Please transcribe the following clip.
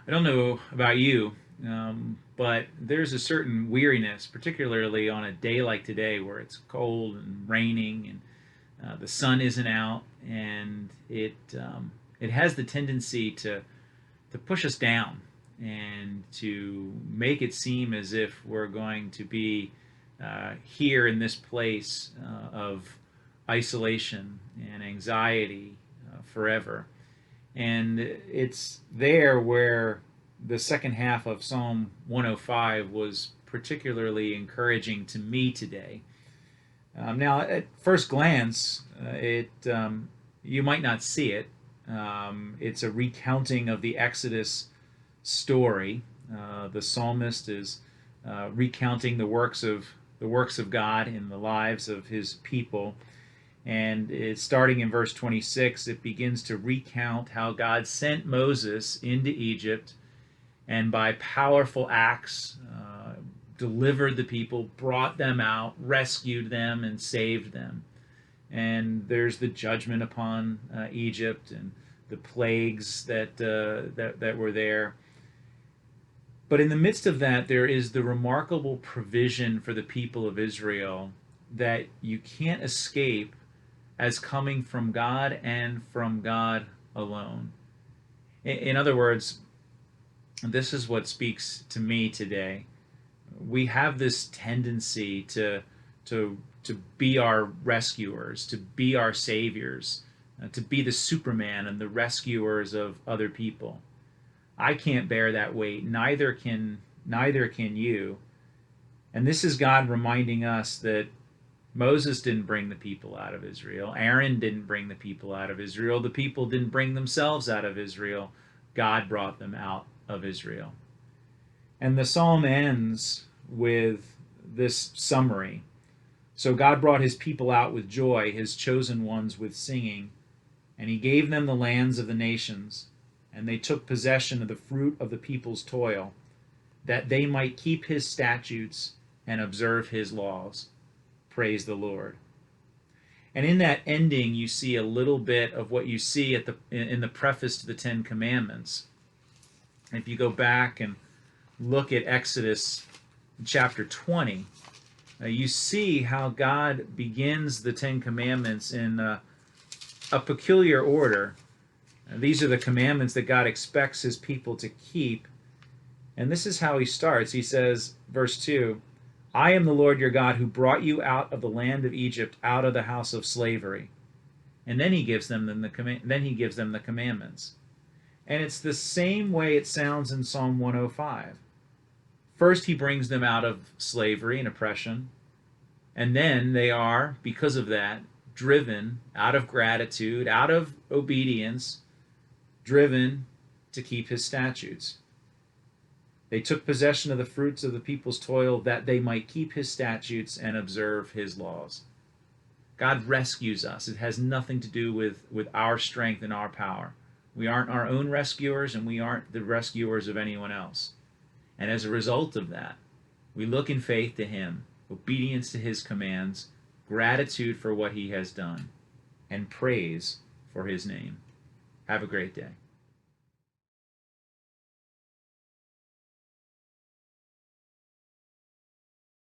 I don't know about you, but there's a certain weariness, particularly on a day like today where it's cold and raining and the sun isn't out, and it has the tendency to push us down and to make it seem as if we're going to be here in this place of isolation and anxiety forever. And it's there where the second half of Psalm 105 was particularly encouraging to me today. Now, at first glance, it you might not see it. It's a recounting of the Exodus story. The psalmist is recounting the works of God in the lives of His people, and it's starting in verse 26. It begins to recount how God sent Moses into Egypt and by powerful acts delivered the people, brought them out, rescued them, and saved them. And there's the judgment upon Egypt and the plagues that were there. But in the midst of that, there is the remarkable provision for the people of Israel that you can't escape as coming from God and from God alone. In other words, this is what speaks to me today. We have this tendency to be our rescuers, to be our saviors, to be the Superman and the rescuers of other people. I can't bear that weight. Neither can you. And this is God reminding us that Moses didn't bring the people out of Israel. Aaron didn't bring the people out of Israel. The people didn't bring themselves out of Israel. God brought them out of Israel. And the psalm ends with this summary. So God brought his people out with joy, his chosen ones with singing, and he gave them the lands of the nations, and they took possession of the fruit of the people's toil, that they might keep his statutes and observe his laws. Praise the Lord. And in that ending, you see a little bit of what you see in the preface to the Ten Commandments. If you go back and look at Exodus chapter 20, you see how God begins the Ten Commandments in a peculiar order. These are the commandments that God expects his people to keep. And this is how he starts. He says, verse 2, I am the Lord your God who brought you out of the land of Egypt, out of the house of slavery. And then he gives them the commandments. And it's the same way it sounds in Psalm 105. First, he brings them out of slavery and oppression. And then they are, because of that, driven out of gratitude, out of obedience, driven to keep his statutes. They took possession of the fruits of the people's toil that they might keep his statutes and observe his laws. God rescues us. It has nothing to do with our strength and our power. We aren't our own rescuers, and we aren't the rescuers of anyone else. And as a result of that, we look in faith to him, obedience to his commands, gratitude for what he has done, and praise for his name. Have a great day.